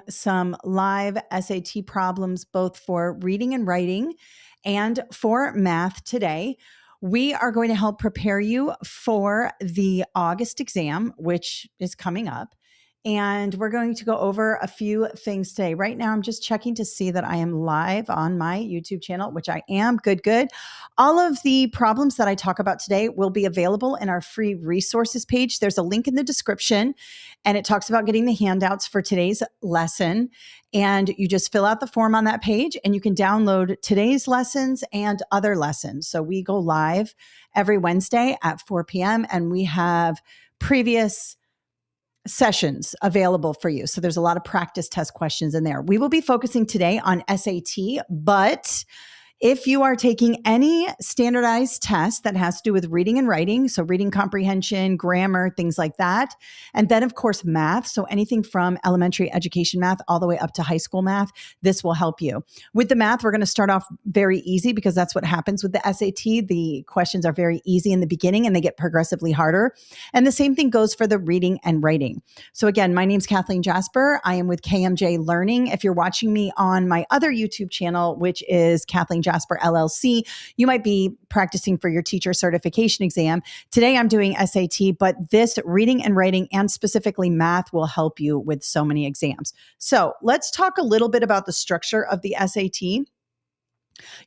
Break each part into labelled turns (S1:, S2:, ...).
S1: some live SAT problems, both for reading and writing and for math today. We are going to help prepare you for the August exam, which is coming up. And we're going to go over a few things today. Right now, I'm just checking to see that I am live on my YouTube channel, which I am. Good. All of the problems that I talk about today will be available in our free resources page. There's a link in the description, and it talks about getting the handouts for today's lesson. And you just fill out the form on that page, and you can download today's lessons and other lessons. So we go live every Wednesday at 4 p.m., and we have previous sessions available for you. So there's a lot of practice test questions in there. We will be focusing today on SAT, but if you are taking any standardized test that has to do with reading and writing, so reading comprehension, grammar, things like that, and then of course math, so anything from elementary education math all the way up to high school math, this will help you. With the math, we're going to start off very easy because that's what happens with the SAT. The questions are very easy in the beginning and they get progressively harder. And the same thing goes for the reading and writing. So again, my name's Kathleen Jasper. I am with KMJ Learning. If you're watching me on my other YouTube channel, which is Kathleen Jasper LLC, you might be practicing for your teacher certification exam. Today I'm doing SAT, but this reading and writing and specifically math will help you with so many exams. So let's talk a little bit about the structure of the SAT.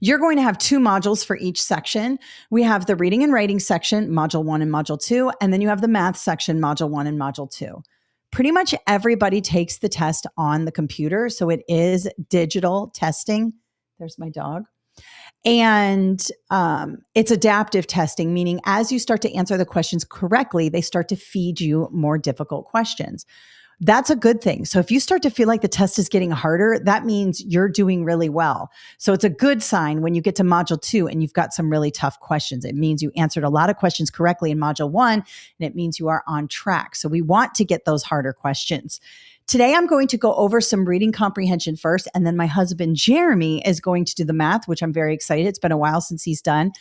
S1: You're going to have two modules for each section. We have the reading and writing section, module 1 and module 2, and then you have the math section, module 1 and module 2. Pretty much everybody takes the test on the computer, so it is digital testing. There's my dog. And it's adaptive testing, meaning as you start to answer the questions correctly, they start to feed you more difficult questions. That's a good thing. So if you start to feel like the test is getting harder, that means you're doing really well. So it's a good sign when you get to module 2 and you've got some really tough questions. It means you answered a lot of questions correctly in module 1, and it means you are on track. So we want to get those harder questions. Today, I'm going to go over some reading comprehension first, and then my husband, Jeremy, is going to do the math, which I'm very excited. It's been a while since he's done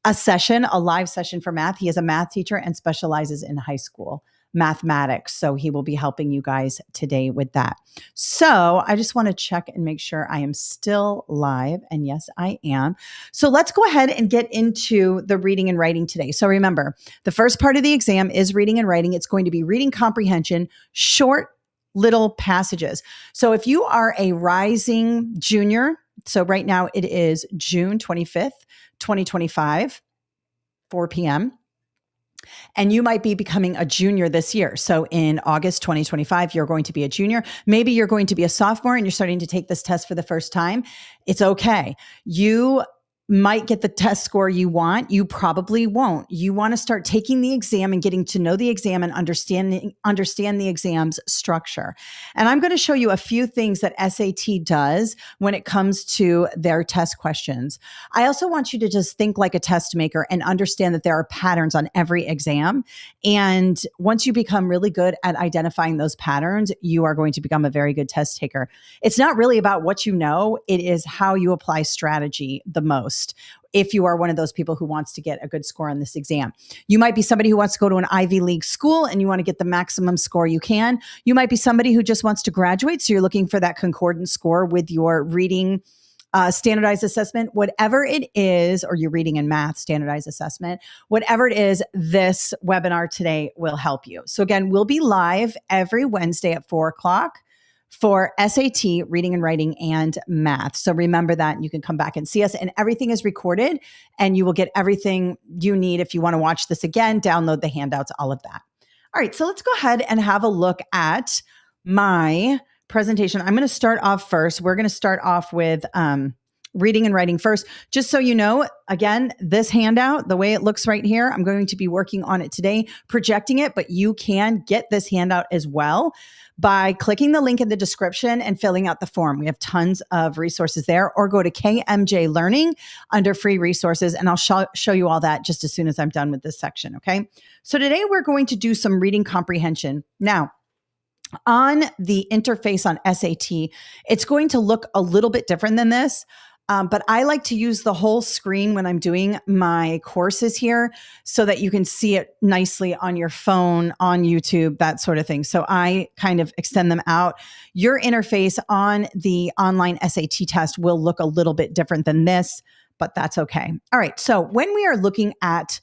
S1: a live session for math. He is a math teacher and specializes in high school mathematics. So he will be helping you guys today with that. So I just want to check and make sure I am still live. And yes, I am. So let's go ahead and get into the reading and writing today. So remember, the first part of the exam is reading and writing. It's going to be reading comprehension, short little passages. So if you are a rising junior, so right now it is June 25th, 2025, 4 p.m., and you might be becoming a junior this year. So in August 2025, you're going to be a junior. Maybe you're going to be a sophomore and you're starting to take this test for the first time. It's okay. You might get the test score you want. You probably won't. You want to start taking the exam and getting to know the exam and understand the exam's structure. And I'm going to show you a few things that SAT does when it comes to their test questions. I also want you to just think like a test maker and understand that there are patterns on every exam. And once you become really good at identifying those patterns, you are going to become a very good test taker. It's not really about what you know. It is how you apply strategy the most. If you are one of those people who wants to get a good score on this exam. You might be somebody who wants to go to an Ivy League school and you want to get the maximum score you can. You might be somebody who just wants to graduate, so you're looking for that concordant score with your reading standardized assessment, whatever it is, or your reading and math standardized assessment, whatever it is, this webinar today will help you. So again, we'll be live every Wednesday at 4 o'clock. For SAT, reading and writing, and math. So remember that, and you can come back and see us, and everything is recorded and you will get everything you need. If you want to watch this again, download the handouts, all of that. All right, so let's go ahead and have a look at my presentation. I'm going to start off first. We're going to start off with reading and writing first. Just so you know, again, this handout, the way it looks right here, I'm going to be working on it today, projecting it, but you can get this handout as well by clicking the link in the description and filling out the form. We have tons of resources there, or go to KMJ Learning under free resources, and I'll show you all that just as soon as I'm done with this section, okay? So today we're going to do some reading comprehension. Now, on the interface on SAT, it's going to look a little bit different than this. But I like to use the whole screen when I'm doing my courses here so that you can see it nicely on your phone, on YouTube, that sort of thing. So I kind of extend them out. Your interface on the online SAT test will look a little bit different than this, but that's okay. All right. So when we are looking at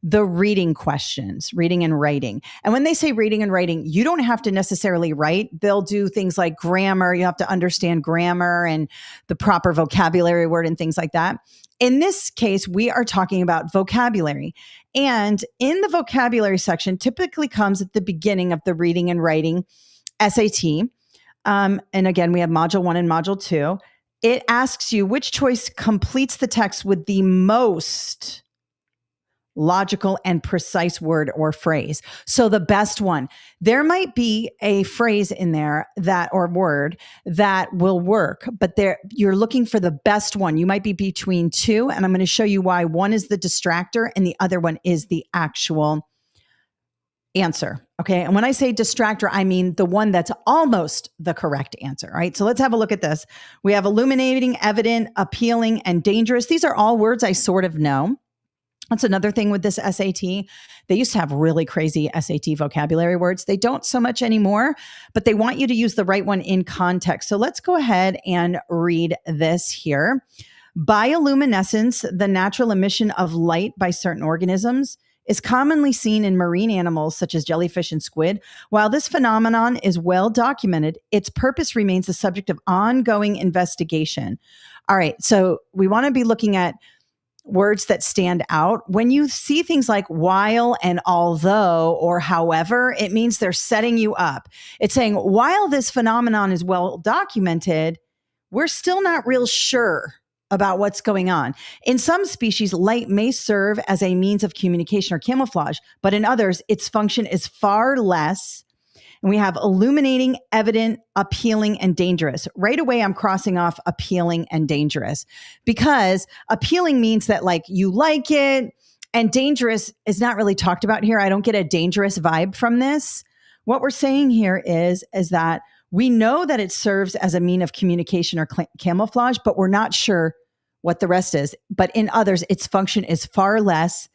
S1: the reading questions, reading and writing. And when they say reading and writing, you don't have to necessarily write. They'll do things like grammar. You have to understand grammar and the proper vocabulary word and things like that. In this case, we are talking about vocabulary. And in the vocabulary section, typically comes at the beginning of the reading and writing SAT. And again, we have module 1 and module 2. It asks you which choice completes the text with the most logical and precise word or phrase. So the best one. There might be a phrase in there that or word that will work, but you're looking for the best one. You might be between two, and I'm going to show you why. One is the distractor and the other one is the actual answer. Okay. And when I say distractor, I mean the one that's almost the correct answer. All right. So let's have a look at this. We have illuminating, evident, appealing, and dangerous. These are all words I sort of know. That's another thing with this SAT. They used to have really crazy SAT vocabulary words. They don't so much anymore, but they want you to use the right one in context. So let's go ahead and read this here. Bioluminescence, the natural emission of light by certain organisms, is commonly seen in marine animals such as jellyfish and squid. While this phenomenon is well documented, its purpose remains the subject of ongoing investigation. All right, so we want to be looking at words that stand out. When you see things like while and although or however, it means they're setting you up. It's saying, while this phenomenon is well documented, we're still not real sure about what's going on. In some species, light may serve as a means of communication or camouflage, but in others, its function is far less. And we have illuminating, evident, appealing, and dangerous. Right away, I'm crossing off appealing and dangerous because appealing means that like you like it, and dangerous is not really talked about here. I don't get a dangerous vibe from this. What we're saying here is that we know that it serves as a mean of communication or camouflage, but we're not sure what the rest is. But in others, its function is far less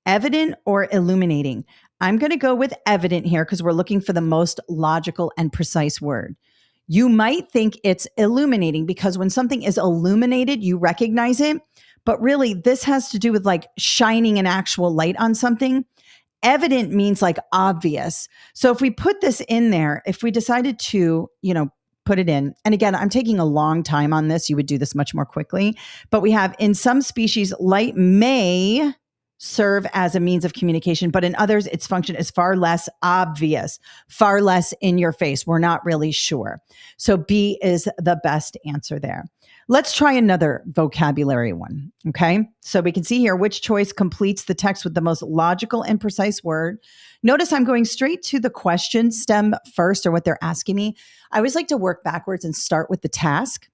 S1: evident or illuminating. I'm going to go with evident here because we're looking for the most logical and precise word. You might think it's illuminating because when something is illuminated, you recognize it. But really, this has to do with like shining an actual light on something. Evident means like obvious. So if we put this in there, if we decided to, put it in, and again, I'm taking a long time on this. You would do this much more quickly. But we have in some species, light may serve as a means of communication, but in others, its function is far less obvious, far less in your face. We're not really sure. So B is the best answer there. Let's try another vocabulary one. Okay. So we can see here which choice completes the text with the most logical and precise word. Notice I'm going straight to the question stem first, or what they're asking me. I always like to work backwards and start with the task.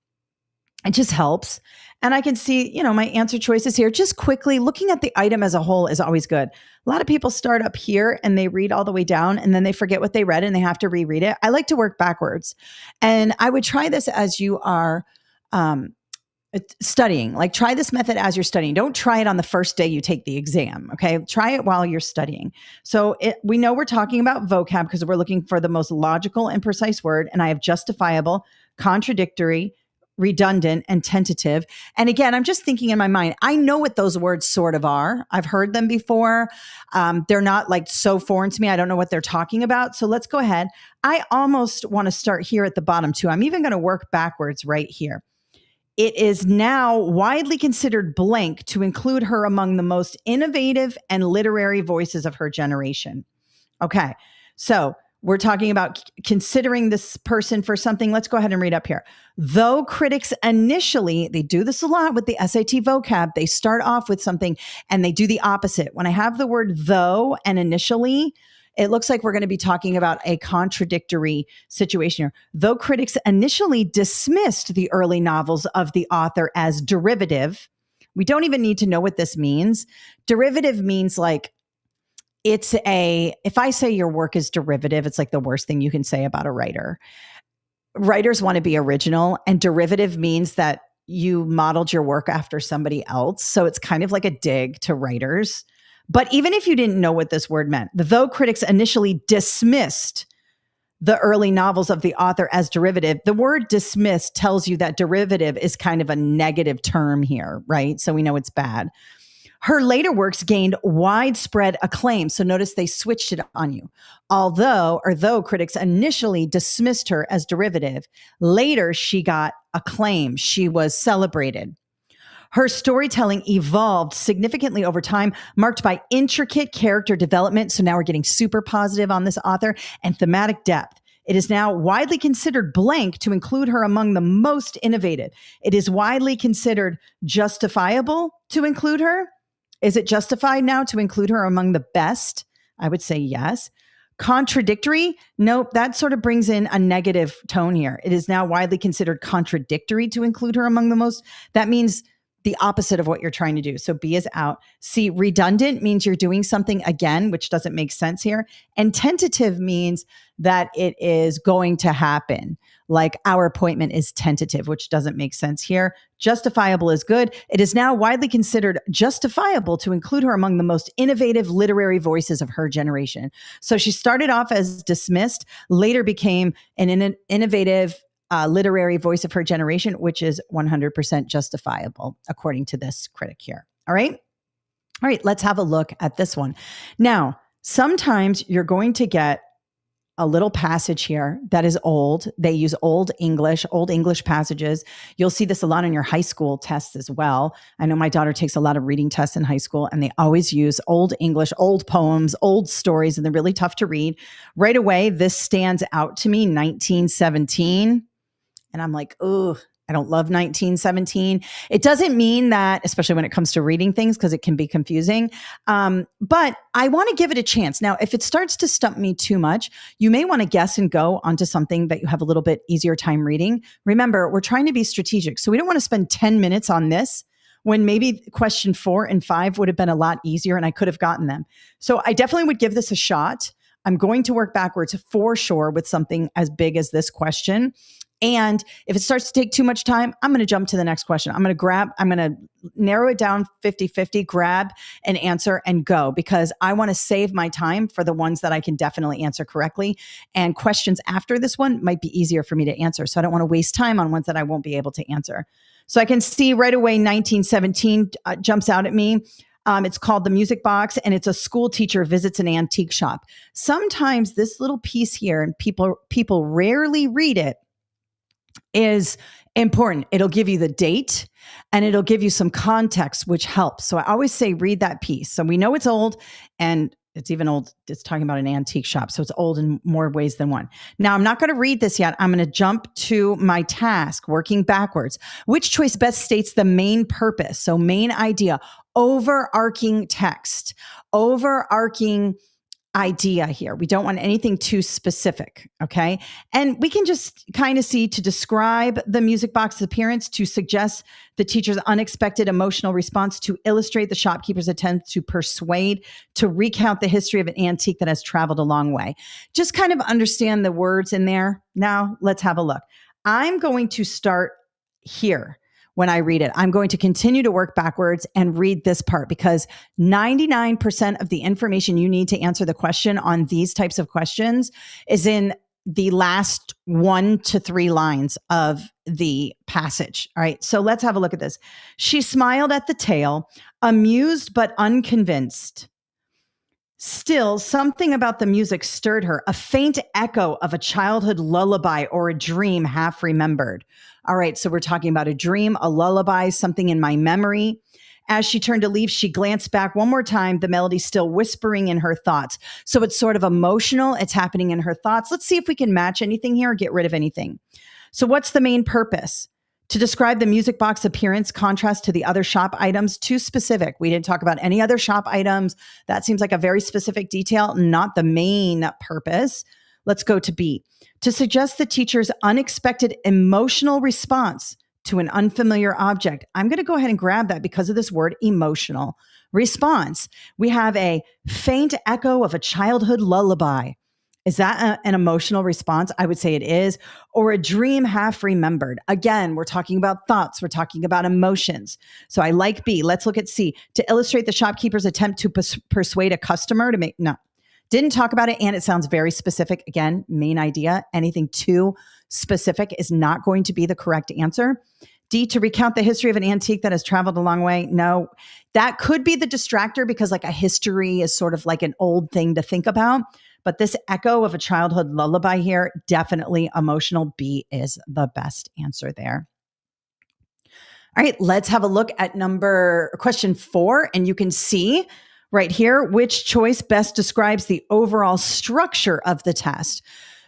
S1: It just helps. And I can see, my answer choices here. Just quickly, looking at the item as a whole is always good. A lot of people start up here and they read all the way down and then they forget what they read and they have to reread it. I like to work backwards. And I would try this as you are studying. Like try this method as you're studying. Don't try it on the first day you take the exam. Okay. Try it while you're studying. So we know we're talking about vocab because we're looking for the most logical and precise word. And I have justifiable, contradictory, redundant, and tentative. And again, I'm just thinking in my mind, I know what those words sort of are. I've heard them before. They're not like so foreign to me. I don't know what they're talking about. So let's go ahead. I almost want to start here at the bottom too. I'm even going to work backwards right here. It is now widely considered blank to include her among the most innovative and literary voices of her generation. Okay, so we're talking about considering this person for something. Let's go ahead and read up here. Though critics initially, they do this a lot with the SAT vocab, they start off with something and they do the opposite. When I have the word though and initially, it looks like we're going to be talking about a contradictory situation here. Though critics initially dismissed the early novels of the author as derivative, we don't even need to know what this means. Derivative means like, if I say your work is derivative, it's like the worst thing you can say about a writer. Writers want to be original, and derivative means that you modeled your work after somebody else. So it's kind of like a dig to writers. But even if you didn't know what this word meant, though critics initially dismissed the early novels of the author as derivative, the word dismiss tells you that derivative is kind of a negative term here, right? So we know it's bad. Her later works gained widespread acclaim. So notice they switched it on you. Though critics initially dismissed her as derivative, later she got acclaim. She was celebrated. Her storytelling evolved significantly over time, marked by intricate character development. So now we're getting super positive on this author, and thematic depth. It is now widely considered blank to include her among the most innovative. It is widely considered justifiable to include her. Is it justified now to include her among the best? I would say yes. Contradictory? Nope, that sort of brings in a negative tone here. It is now widely considered contradictory to include her among the most. That means the opposite of what you're trying to do. So B is out. C, redundant means you're doing something again, which doesn't make sense here. And tentative means that it is going to happen. Like our appointment is tentative, which doesn't make sense here. Justifiable is good. It is now widely considered justifiable to include her among the most innovative literary voices of her generation. So she started off as dismissed, later became an innovative literary voice of her generation, which is 100% justifiable, according to this critic here. All right. All right. Let's have a look at this one. Now, sometimes you're going to get a little passage here that is old. They use old English passages. You'll see this a lot in your high school tests as well. I know my daughter takes a lot of reading tests in high school, and they always use old English, old poems, old stories, and they're really tough to read. Right away, this stands out to me, 1917. And I'm like, oh, I don't love 1917. It doesn't mean that, especially when it comes to reading things, because it can be confusing. But I want to give it a chance. Now, if it starts to stump me too much, you may want to guess and go onto something that you have a little bit easier time reading. Remember, we're trying to be strategic. So we don't want to spend 10 minutes on this when maybe question 4 and 5 would have been a lot easier and I could have gotten them. So I definitely would give this a shot. I'm going to work backwards for sure with something as big as this question. And if it starts to take too much time, I'm going to jump to the next question. I'm going to narrow it down 50-50, grab an answer and go, because I want to save my time for the ones that I can definitely answer correctly. And questions after this one might be easier for me to answer. So I don't want to waste time on ones that I won't be able to answer. So I can see right away 1917 jumps out at me. It's called The Music Box, and it's a school teacher visits an antique shop. Sometimes this little piece here, and people rarely read it, is important. It'll give you the date and it'll give you some context, which helps. So I always say, read that piece. So we know it's old, and it's even old. It's talking about an antique shop. So it's old in more ways than one. Now, I'm not going to read this yet. I'm going to jump to my task, working backwards. Which choice best states the main purpose? So main idea, overarching text, overarching idea here. We don't want anything too specific, okay? And we can just kind of see, to describe the music box's appearance, to suggest the teacher's unexpected emotional response, to illustrate the shopkeeper's attempt to persuade, to recount the history of an antique that has traveled a long way. Just kind of understand the words in there. Now, let's have a look. I'm going to start here. When I read it, I'm going to continue to work backwards and read this part, because 99% of the information you need to answer the question on these types of questions is in the last 1 to 3 lines of the passage. All right. So let's have a look at this. She smiled at the tale, amused but unconvinced. Still, something about the music stirred her, a faint echo of a childhood lullaby or a dream half remembered. All right, so we're talking about a dream, a lullaby, something in my memory. As she turned to leave, she glanced back one more time, the melody still whispering in her thoughts. So it's sort of emotional. It's happening in her thoughts. Let's see if we can match anything here or get rid of anything. So what's the main purpose? To describe the music box appearance, contrast to the other shop items. Too specific. We didn't talk about any other shop items. That seems like a very specific detail, not the main purpose. Let's go to B. To suggest the teacher's unexpected emotional response to an unfamiliar object. I'm going to go ahead and grab that because of this word, emotional response. We have a faint echo of a childhood lullaby. Is that an emotional response? I would say it is. Or a dream half remembered. Again, we're talking about thoughts. We're talking about emotions. So I like B. Let's look at C. To illustrate the shopkeeper's attempt to persuade a customer to make, no. Didn't talk about it, and it sounds very specific. Again, main idea. Anything too specific is not going to be the correct answer. D, to recount the history of an antique that has traveled a long way. No, that could be the distractor because like a history is sort of like an old thing to think about. But this echo of a childhood lullaby here, definitely emotional. B is the best answer there. All right, let's have a look at question 4, and you can see right here which choice best describes the overall structure of the test.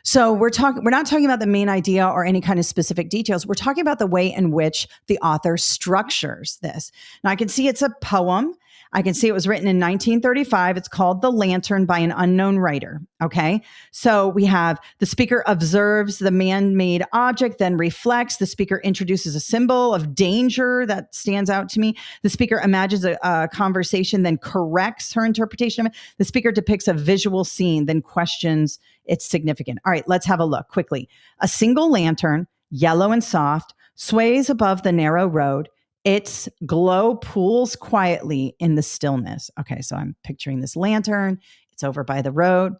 S1: So we're not talking about the main idea or any kind of specific details. We're talking about the way in which the author structures this. Now I can see it's a poem. I can see it was written in 1935. It's called The Lantern by an unknown writer. Okay. So we have the speaker observes the man-made object, then reflects. The speaker introduces a symbol of danger that stands out to me. The speaker imagines a conversation, then corrects her interpretation of it. The speaker depicts a visual scene, then questions its significance. All right, let's have a look quickly. A single lantern, yellow and soft, sways above the narrow road. Its glow pools quietly in the stillness. Okay, so I'm picturing this lantern. It's over by the road.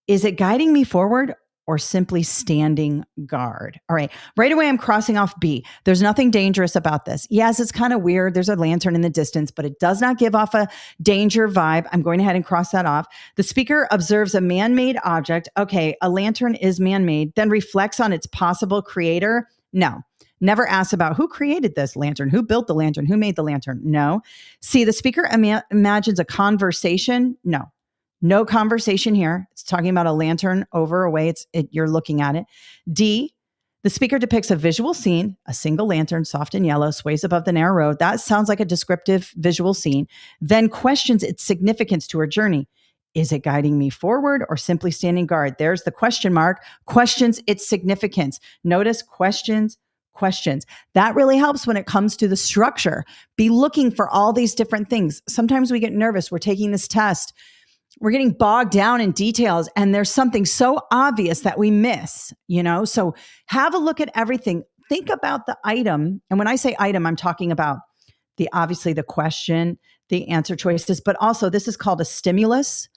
S1: Is it guiding me forward or simply standing guard? All right, right away I'm crossing off B. There's nothing dangerous about this. Yes, it's kind of weird. There's a lantern in the distance, but it does not give off a danger vibe. I'm going ahead and cross that off. The speaker observes a man-made object. Okay, a lantern is man-made, then reflects on its possible creator. No. Never asks about who created this lantern, who built the lantern, who made the lantern. No. See, the speaker imagines a conversation. No. No conversation here. It's talking about a lantern over a way you're looking at it. D, the speaker depicts a visual scene. A single lantern, soft and yellow, sways above the narrow road. That sounds like a descriptive visual scene. Then questions its significance to her journey. Is it guiding me forward or simply standing guard? There's the question mark. Questions its significance. Notice questions. That really helps when it comes to the structure. Be looking for all these different things. Sometimes we get nervous. We're taking this test. We're getting bogged down in details, and there's something so obvious that we miss, So have a look at everything. Think about the item. And when I say item, I'm talking about obviously the question, the answer choices, but also this is called a stimulus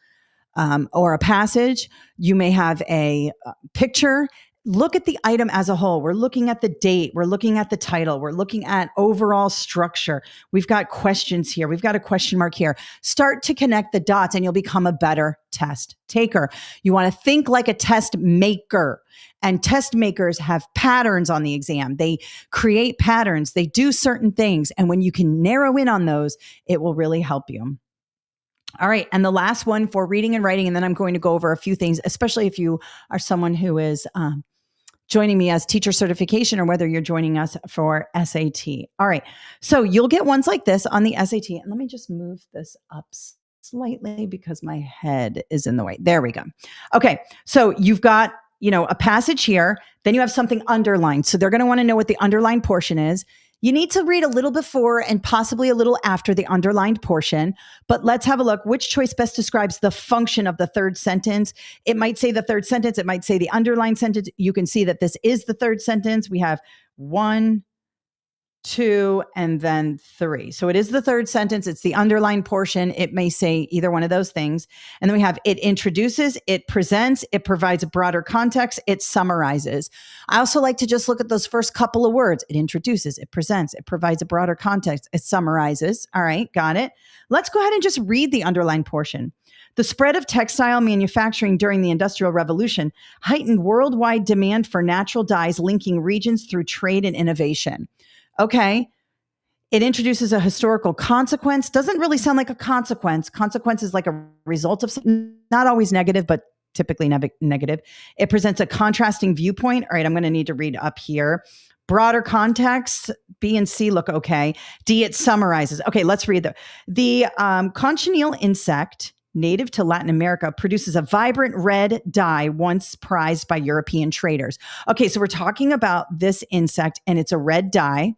S1: or a passage. You may have a picture. Look at the item as a whole. We're looking at the date. We're looking at the title. We're looking at overall structure. We've got questions here. We've got a question mark here. Start to connect the dots and you'll become a better test taker. You want to think like a test maker. And test makers have patterns on the exam. They create patterns. They do certain things. And when you can narrow in on those, it will really help you. All right. And the last one for reading and writing, and then I'm going to go over a few things, especially if you are someone who is joining me as teacher certification or whether you're joining us for SAT. All right. So you'll get ones like this on the SAT. And let me just move this up slightly because my head is in the way. There we go. Okay. So you've got, a passage here, then you have something underlined. So they're going to want to know what the underlined portion is. You need to read a little before and possibly a little after the underlined portion, but let's have a look. Which choice best describes the function of the third sentence? It might say the third sentence. It might say the underlined sentence. You can see that this is the third sentence. We have 1, 2, and then 3. So it is the third sentence. It's the underlined portion. It may say either one of those things. And then we have it introduces, it presents, it provides a broader context, it summarizes. I also like to just look at those first couple of words. It introduces, it presents, it provides a broader context, it summarizes. All right, got it. Let's go ahead and just read the underlined portion. The spread of textile manufacturing during the Industrial Revolution heightened worldwide demand for natural dyes linking regions through trade and innovation. Okay. It introduces a historical consequence. Doesn't really sound like a consequence. Consequence is like a result of something, not always negative, but typically negative. It presents a contrasting viewpoint. All right, I'm going to need to read up here. Broader context, B and C look okay. D, it summarizes. Okay, let's read the cochineal insect native to Latin America produces a vibrant red dye once prized by European traders. Okay, so we're talking about this insect and it's a red dye.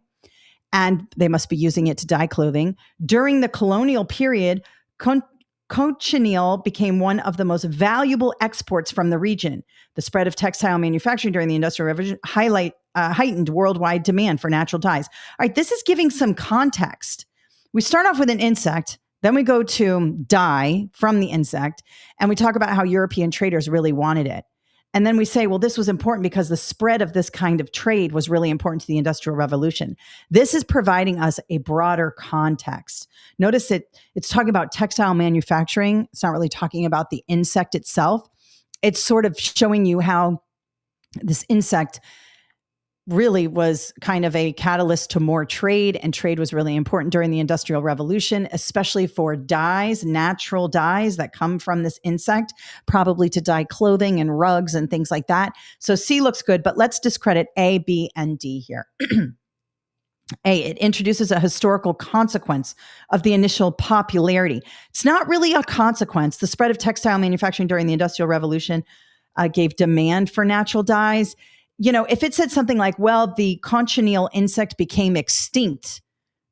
S1: And they must be using it to dye clothing. During the colonial period, cochineal became one of the most valuable exports from the region. The spread of textile manufacturing during the Industrial Revolution heightened worldwide demand for natural dyes. All right, this is giving some context. We start off with an insect, then we go to dye from the insect, and we talk about how European traders really wanted it. And then we say, well, this was important because the spread of this kind of trade was really important to the Industrial Revolution. This is providing us a broader context. Notice it's talking about textile manufacturing. It's not really talking about the insect itself. It's sort of showing you how this insect really was kind of a catalyst to more trade, and trade was really important during the Industrial Revolution, especially for dyes, natural dyes that come from this insect, probably to dye clothing and rugs and things like that. So C looks good, but let's discredit A, B, and D here. A, it introduces a historical consequence of the initial popularity. It's not really a consequence. The spread of textile manufacturing during the Industrial Revolution gave demand for natural dyes. You know, if it said something like, well, the cochineal insect became extinct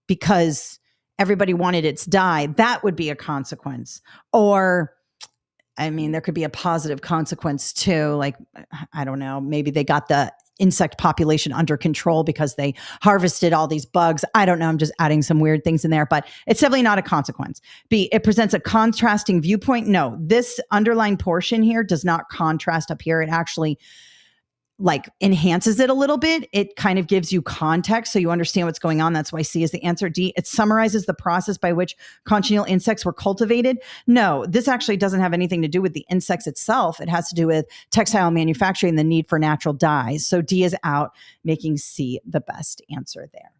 S1: because everybody wanted its dye, that would be a consequence. Or, I mean, there could be a positive consequence too. Like, I don't know, maybe they got the insect population under control because they harvested all these bugs. I don't know. I'm just adding some weird things in there, but it's definitely not a consequence. B, it presents a contrasting viewpoint. No, this underlined portion here does not contrast up here. It actually like enhances it a little bit. It kind of gives you context so you understand what's going on. That's why C is the answer. D, it summarizes the process by which cochineal insects were cultivated. No, this actually doesn't have anything to do with the insects itself. It has to do with textile manufacturing, the need for natural dyes. So D is out, making C the best answer there.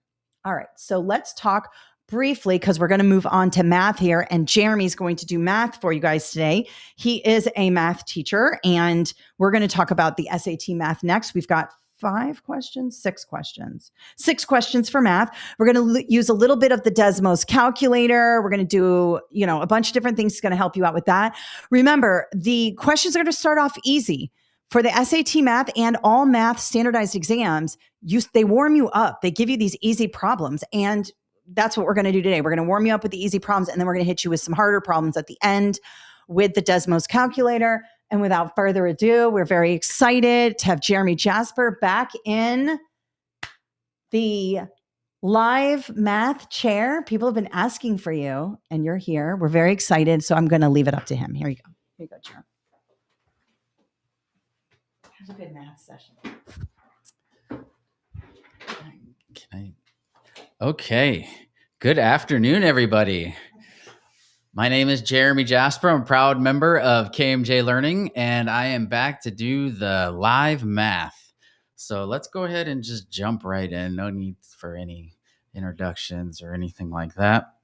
S1: All right, so let's talk briefly, because we're going to move on to math here, and Jeremy's going to do math for you guys today. He is a math teacher, and we're going to talk about the SAT math next. We've got six questions for math. We're going to use a little bit of the Desmos calculator. We're going to do, a bunch of different things that's going to help you out with that. Remember, the questions are going to start off easy. For the SAT math and all math standardized exams, they warm you up. They give you these easy problems, and that's what we're going to do today. We're going to warm you up with the easy problems, and then we're going to hit you with some harder problems at the end with the Desmos calculator. And without further ado, we're very excited to have Jeremy Jasper back in the live math chair. People have been asking for you, and you're here. We're very excited, so I'm going to leave it up to him. Here you go. Here you go, Jeremy. Have a good math session.
S2: Okay. Good afternoon, everybody. My name is Jeremy Jasper. I'm a proud member of KMJ Learning, and I am back to do the live math. So let's go ahead and just jump right in. No need for any introductions or anything like that.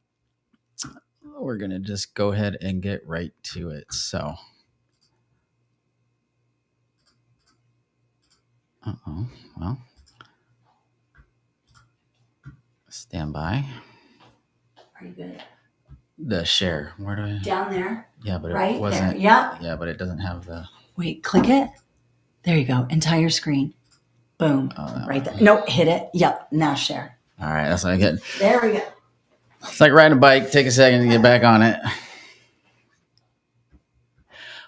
S2: We're going to just go ahead and get right to it. So, well, stand by.
S1: Are you good?
S2: The share. Where do I?
S1: Down there.
S2: Yeah, but
S1: right
S2: it wasn't.
S1: There. Yep.
S2: Yeah, but it doesn't have the.
S1: Wait, click it. There you go. Entire screen. Boom. Right there. Nope. Hit it. Yep. Now share.
S2: All right. That's what I get.
S1: There we go.
S2: It's like riding a bike. Take a second to get back on it.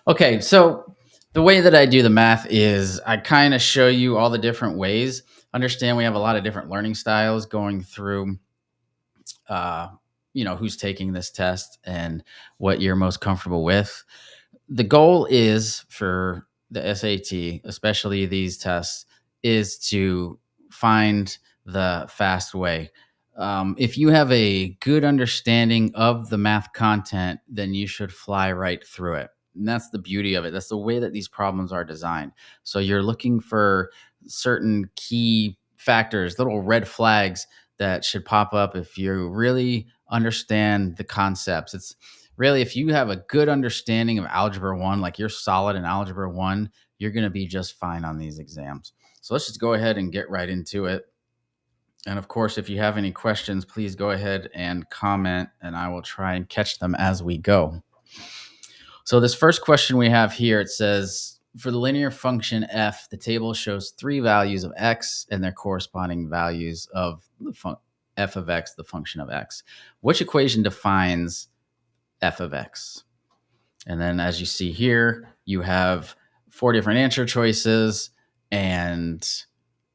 S2: Okay. So the way that I do the math is I kind of show you all the different ways. Understand we have a lot of different learning styles going through, who's taking this test and what you're most comfortable with. The goal is for the SAT, especially these tests, is to find the fast way. If you have a good understanding of the math content, then you should fly right through it. And that's the beauty of it. That's the way that these problems are designed. So you're looking for certain key factors, little red flags that should pop up if you really understand the concepts. It's really, if you have a good understanding of Algebra 1, like you're solid in Algebra 1, you're going to be just fine on these exams. So let's just go ahead and get right into it. And of course, if you have any questions, please go ahead and comment, and I will try and catch them as we go. So this first question we have here, it says, for the linear function f, the table shows 3 values of x and their corresponding values of the f of x, the function of x. Which equation defines f of x? And then as you see here, you have 4 different answer choices and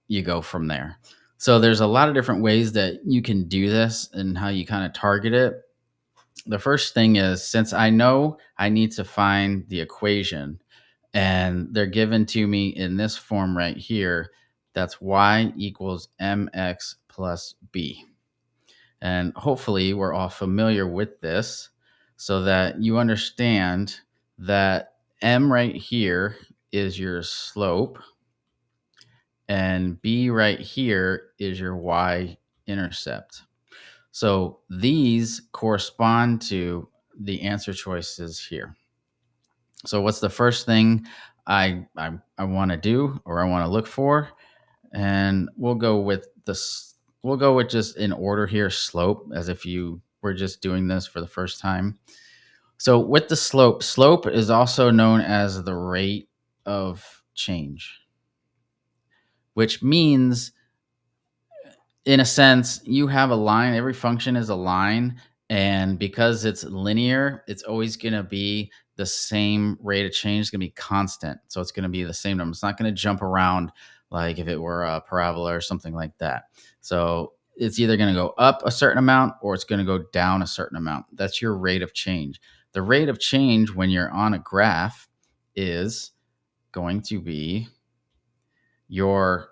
S2: you go from there. So there's a lot of different ways that you can do this and how you kind of target it. The first thing is, since I know I need to find the equation and they're given to me in this form right here, that's y equals mx plus b. And hopefully we're all familiar with this so that you understand that m right here is your slope and b right here is your y-intercept. So these correspond to the answer choices here. So what's the first thing I want to do or I want to look for? And we'll go with this. We'll go with just in order here, slope, as if you were just doing this for the first time. So with the slope is also known as the rate of change, which means in a sense, you have a line. Every function is a line. And because it's linear, it's always going to be the same rate of change. It's going to be constant. So it's going to be the same number. It's not going to jump around like if it were a parabola or something like that. So it's either going to go up a certain amount or it's going to go down a certain amount. That's your rate of change. The rate of change when you're on a graph is going to be your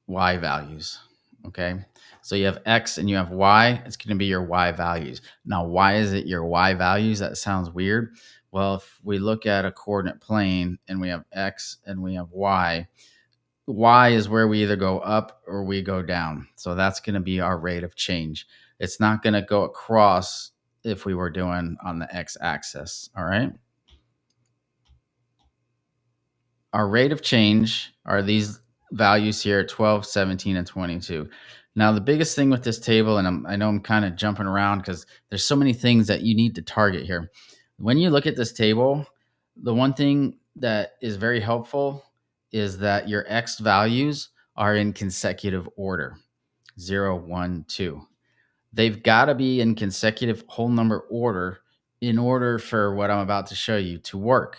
S2: y values. Okay. So you have X and you have Y. It's going to be your Y values. Now, why is it your Y values? That sounds weird. Well, if we look at a coordinate plane and we have X and we have Y, Y is where we either go up or we go down. So that's going to be our rate of change. It's not going to go across if we were doing on the X axis. All right. Our rate of change are these values here, 12, 17, and 22. Now, the biggest thing with this table, and I know I'm kind of jumping around because there's so many things that you need to target here. When you look at this table, the one thing that is very helpful is that your X values are in consecutive order, 0, 1, 2. They've got to be in consecutive whole number order in order for what I'm about to show you to work,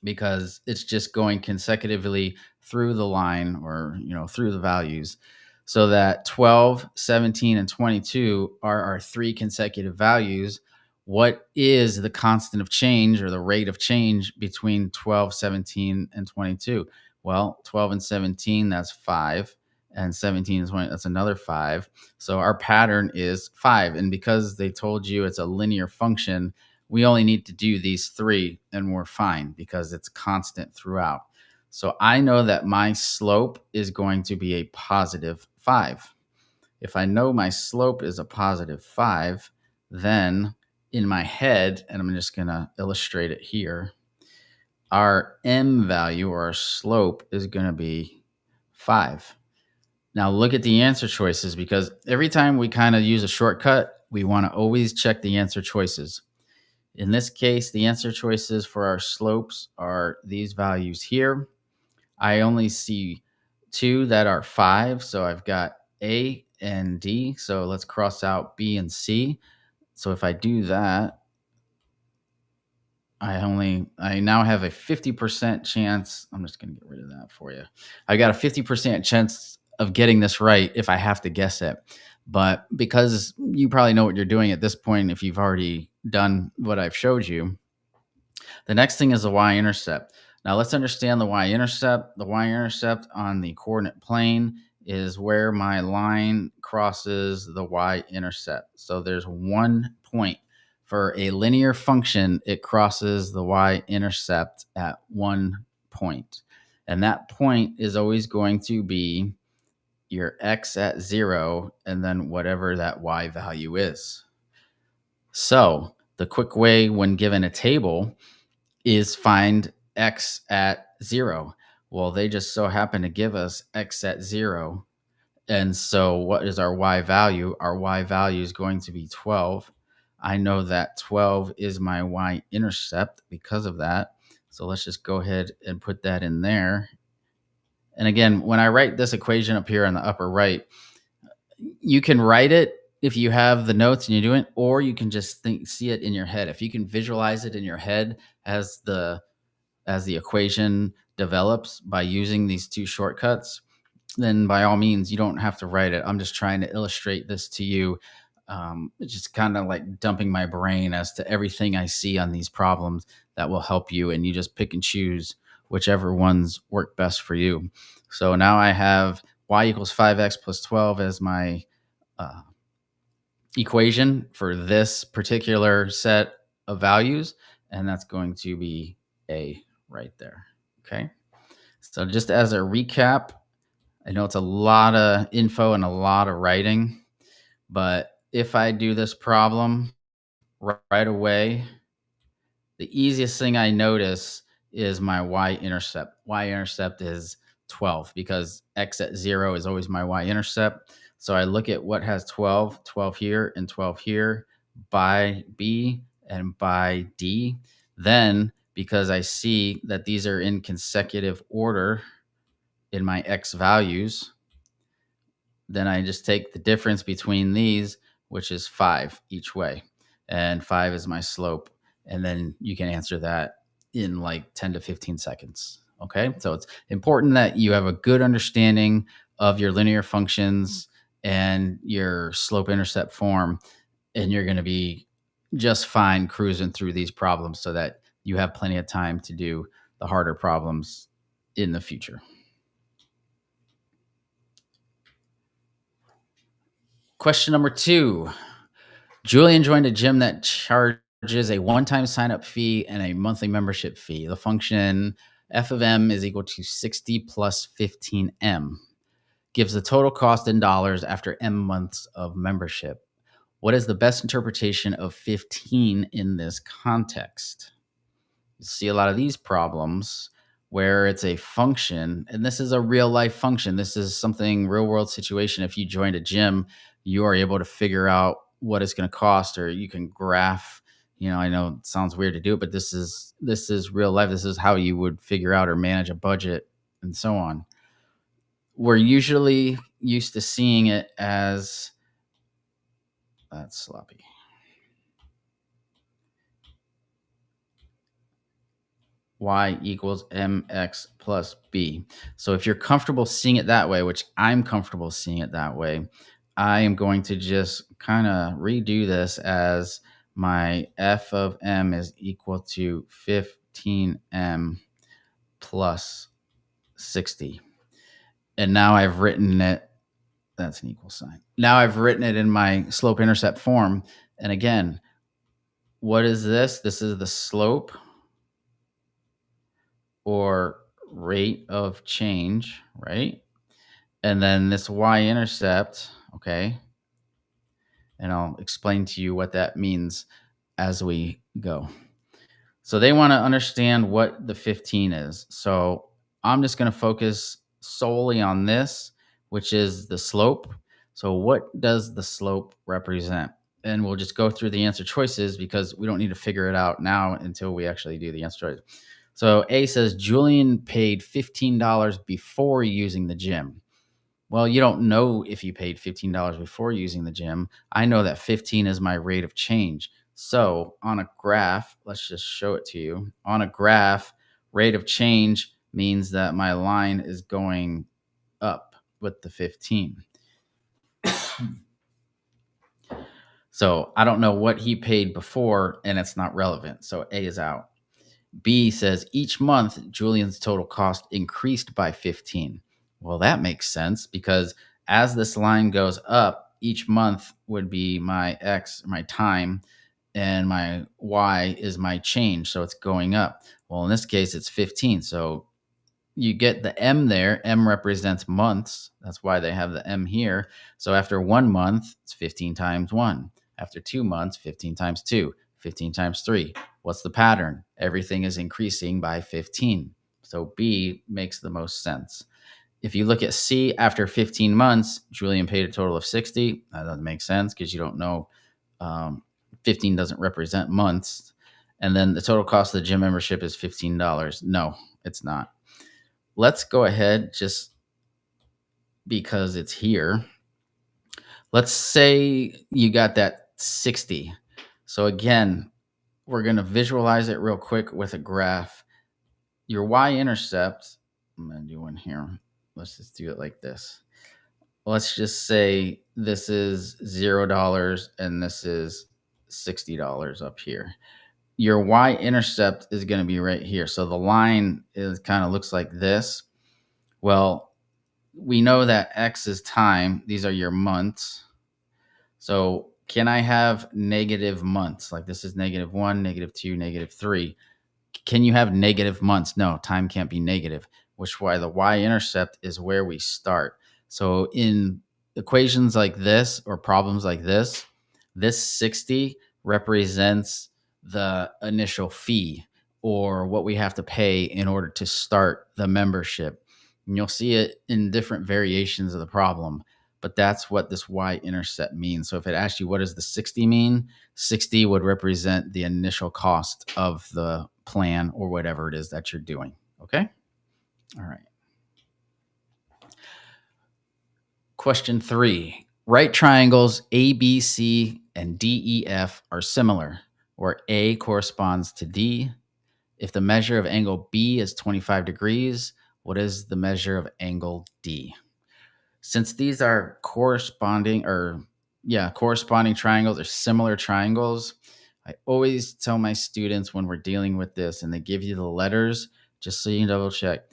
S2: because it's just going consecutively through the line or, through the values. So that 12, 17, and 22 are our 3 consecutive values. What is the constant of change or the rate of change between 12, 17, and 22? Well, 12 and 17, that's 5. And 17 and 20, that's another 5. So our pattern is 5. And because they told you it's a linear function, we only need to do these 3 and we're fine because it's constant throughout. So I know that my slope is going to be a positive 5. If I know my slope is a positive 5, then in my head, and I'm just going to illustrate it here, our m value or our slope is going to be 5. Now look at the answer choices, because every time we kind of use a shortcut, we want to always check the answer choices. In this case, the answer choices for our slopes are these values here. I only see 2 that are 5. So I've got A and D. So let's cross out B and C. So if I do that, I now have a 50% chance. I'm just going to get rid of that for you. I got a 50% chance of getting this right if I have to guess it. But because you probably know what you're doing at this point, if you've already done what I've showed you, the next thing is the y-intercept. Now let's understand the y-intercept. The y-intercept on the coordinate plane is where my line crosses the y-intercept. So there's one point. For a linear function, it crosses the y-intercept at one point. And that point is always going to be your x at 0 and then whatever that y value is. So the quick way when given a table is find x at 0. Well, they just so happen to give us x at 0. And so what is our y value? Our y value is going to be 12. I know that 12 is my y-intercept because of that. So let's just go ahead and put that in there. And again, when I write this equation up here on the upper right, you can write it if you have the notes and you're doing it, or you can just see it in your head. If you can visualize it in your head as the equation develops by using these two shortcuts, then by all means, you don't have to write it. I'm just trying to illustrate this to you. It's just kind of like dumping my brain as to everything I see on these problems that will help you. And you just pick and choose whichever ones work best for you. So now I have y equals 5x plus 12 as my uh, equation for this particular set of values. And that's going to be A right there. Okay. So just as a recap, I know it's a lot of info and a lot of writing, but if I do this problem right away, the easiest thing I notice is my y-intercept. Y-intercept is 12 because x at 0 is always my y-intercept. So I look at what has 12, 12 here and 12 here by B and by D. Then, because I see that these are in consecutive order in my x values, then I just take the difference between these, which is 5 each way. And 5 is my slope. And then you can answer that in like 10 to 15 seconds. Okay. So it's important that you have a good understanding of your linear functions and your slope intercept form. And you're going to be just fine cruising through these problems so that you have plenty of time to do the harder problems in the future. Question number 2. Julian joined a gym that charges a one-time sign-up fee and a monthly membership fee. The function f of m is equal to 60 plus 15m. Gives the total cost in dollars after m months of membership. What is the best interpretation of 15 in this context? You see a lot of these problems where it's a function, and this is a real life function. This is something real world situation. If you joined a gym, you are able to figure out what it's going to cost, or you can graph. I know it sounds weird to do it, but this is real life. This is how you would figure out or manage a budget and so on. We're usually used to seeing it as that's sloppy. Y equals mx plus b. So if you're comfortable seeing it that way, which I'm comfortable seeing it that way, I am going to just kind of redo this as my f of m is equal to 15m plus 60. And now I've written it, that's an equal sign. Now I've written it in my slope intercept form. And again, what is this? This is the slope or rate of change, right? And then this y-intercept, okay? And I'll explain to you what that means as we go. So they want to understand what the 15 is. So I'm just going to focus solely on this, which is the slope. So what does the slope represent? And we'll just go through the answer choices because we don't need to figure it out now until we actually do the answer choices. So A says Julian paid $15 before using the gym. Well, you don't know if you paid $15 before using the gym. I know that 15 is my rate of change. So on a graph, let's just show it to you. On a graph, rate of change means that my line is going up with the 15. So I don't know what he paid before, and it's not relevant. So A is out. B says each month, Julian's total cost increased by 15. Well, that makes sense because as this line goes up, each month would be my X, my time, and my Y is my change. So it's going up. Well, in this case, it's 15. So you get the M there. M represents months. That's why they have the M here. So after 1 month, it's 15 times 1. After 2 months, 15 times 2, 15 times 3. What's the pattern? Everything is increasing by 15. So B makes the most sense. If you look at C, after 15 months, Julian paid a total of 60. That doesn't make sense because you don't know. 15 doesn't represent months. And then the total cost of the gym membership is $15. No, it's not. Let's go ahead, just because it's here. Let's say you got that 60. So again, we're going to visualize it real quick with a graph. Your y-intercept, I'm going to do one here. Let's just do it like this. Let's just say this is $0 and this is $60 up here. Your y-intercept is going to be right here. So the line is kind of looks like this. Well, we know that X is time. These are your months. So can I have negative months? Like this is -1, -2, -3. Can you have negative months? No, time can't be negative, which is why the y-intercept is where we start. So in equations like this or problems like this 60 represents the initial fee or what we have to pay in order to start the membership. And you'll see it in different variations of the problem, but that's what this y-intercept means. So if it asks you what does the 60 mean, 60 would represent the initial cost of the plan or whatever it is that you're doing. Okay. All right. Question 3. Right triangles ABC and DEF are similar, where A corresponds to D. If the measure of angle B is 25 degrees, what is the measure of angle D? Since these are corresponding triangles or similar triangles, I always tell my students when we're dealing with this and they give you the letters, just so you can double check.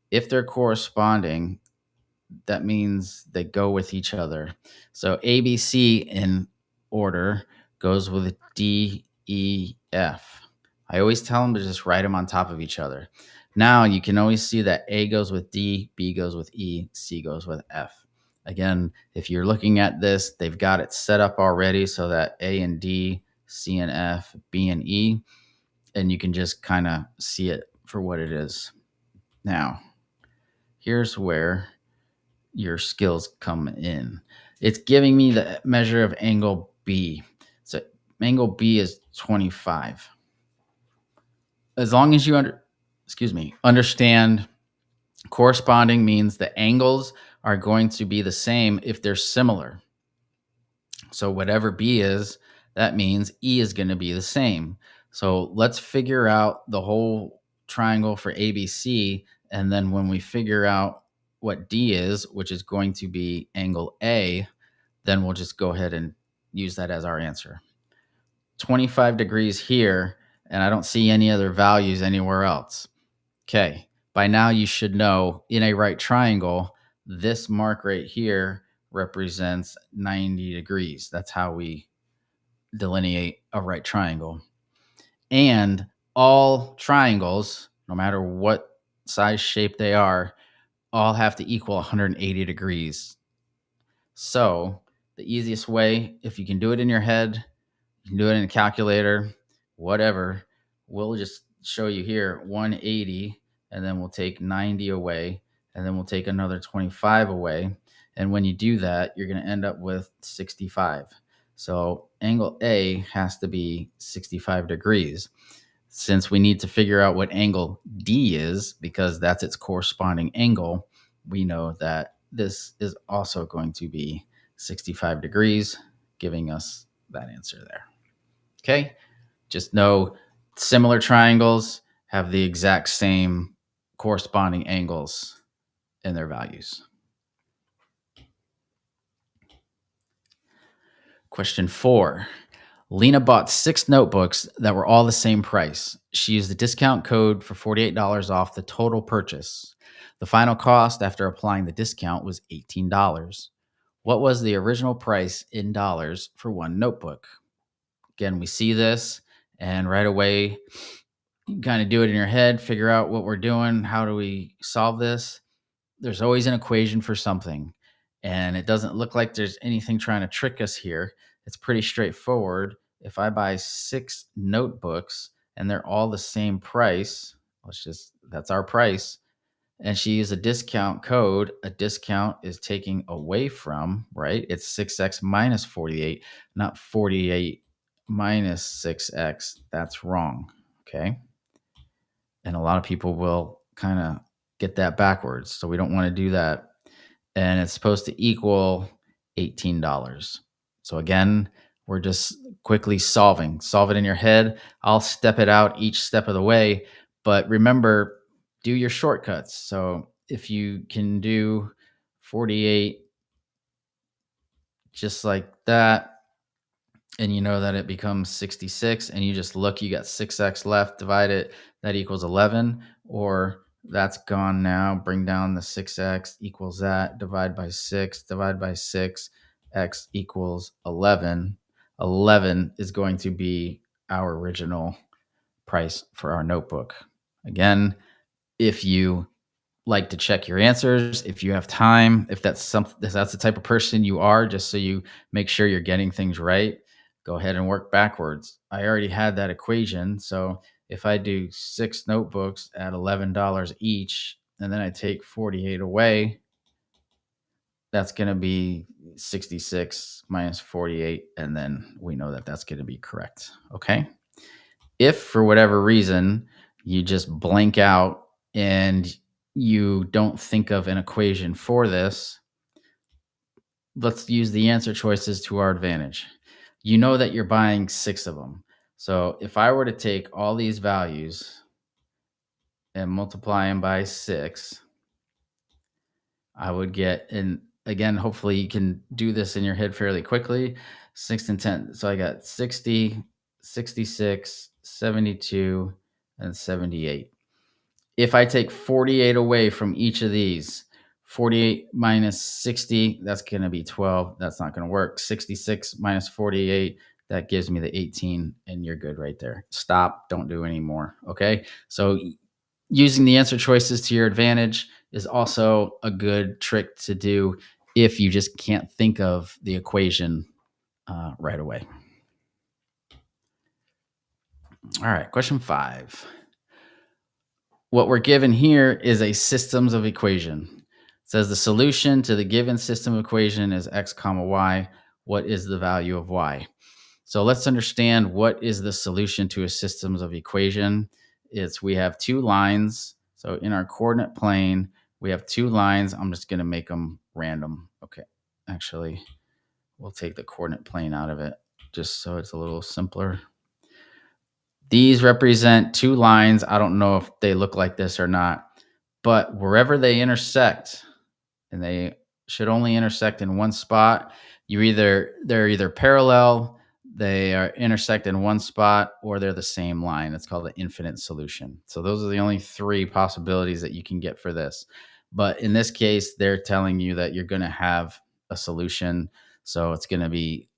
S2: If they're corresponding, that means they go with each other. So ABC in order goes with D, E, F. I always tell them to just write them on top of each other. Now you can always see that A goes with D, B goes with E, C goes with F. Again, if you're looking at this, they've got it set up already so that A and D, C and F, B and E, and you can just kind of see it for what it is. Now, here's where your skills come in. It's giving me the measure of angle B. So angle B is 25. As long as you understand corresponding means the angles are going to be the same if they're similar. So whatever B is, that means E is going to be the same. So let's figure out the whole triangle for ABC. And then when we figure out what D is, which is going to be angle A, then we'll just go ahead and use that as our answer. 25 degrees here, and I don't see any other values anywhere else. Okay, by now you should know in a right triangle, this mark right here represents 90 degrees. That's how we delineate a right triangle. And all triangles, no matter what size shape they are, all have to equal 180 degrees. So the easiest way, if you can do it in your head, you can do it in a calculator, whatever, we'll just show you here 180, and then we'll take 90 away, and then we'll take another 25 away. And when you do that, you're going to end up with 65. So angle A has to be 65 degrees. Since we need to figure out what angle D is, because that's its corresponding angle, we know that this is also going to be 65 degrees, giving us that answer there. Okay, just know similar triangles have the exact same corresponding angles in their values. Question 4. Lena bought 6 notebooks that were all the same price. She used the discount code for $48 off the total purchase. The final cost after applying the discount was $18. What was the original price in dollars for one notebook? Again, we see this, and right away, you kind of do it in your head, figure out what we're doing. How do we solve this? There's always an equation for something, and it doesn't look like there's anything trying to trick us here. It's pretty straightforward. If I buy 6 notebooks and they're all the same price, that's our price. And she used a discount code. A discount is taking away from, right? It's 6x minus 48, not 48 minus 6x. That's wrong. Okay. And a lot of people will kind of get that backwards. So we don't want to do that. And it's supposed to equal $18. So again, we're just quickly solve it in your head. I'll step it out each step of the way, but remember, do your shortcuts. So if you can do 48 just like that, and you know that it becomes 66, and you just look, you got 6x left, divide it, that equals 11, or that's gone now, bring down the 6x equals that, divide by 6, x equals 11. 11 is going to be our original price for our notebook. Again, if you like to check your answers, if you have time, if that's the type of person you are, just so you make sure you're getting things right, go ahead and work backwards. I already had that equation. So if I do 6 notebooks at $11 each, and then I take 48 away, that's going to be 66 minus 48. And then we know that that's going to be correct. Okay. If for whatever reason you just blank out and you don't think of an equation for this, let's use the answer choices to our advantage. You know that you're buying 6 of them. So if I were to take all these values and multiply them by 6, I would get, and again, hopefully you can do this in your head fairly quickly, 6 and 10. So I got 60, 66, 72, and 78. If I take 48 away from each of these, 48 minus 60, that's going to be 12. That's not going to work. 66 minus 48, that gives me the 18, and you're good right there. Stop. Don't do any more. Okay. So using the answer choices to your advantage is also a good trick to do if you just can't think of the equation right away. All right. Question 5. What we're given here is a systems of equation. It says the solution to the given system of equation is x comma y. What is the value of y? So let's understand what is the solution to a systems of equation. We have 2 lines. So in our coordinate plane, we have 2 lines. I'm just going to make them random. Okay. Actually, we'll take the coordinate plane out of it just so it's a little simpler. These represent 2 lines. I don't know if they look like this or not, but wherever they intersect, and they should only intersect in one spot, they're either parallel, they are intersect in one spot, or they're the same line. It's called the infinite solution. So those are the only 3 possibilities that you can get for this. But in this case, they're telling you that you're going to have a solution. So it's going to be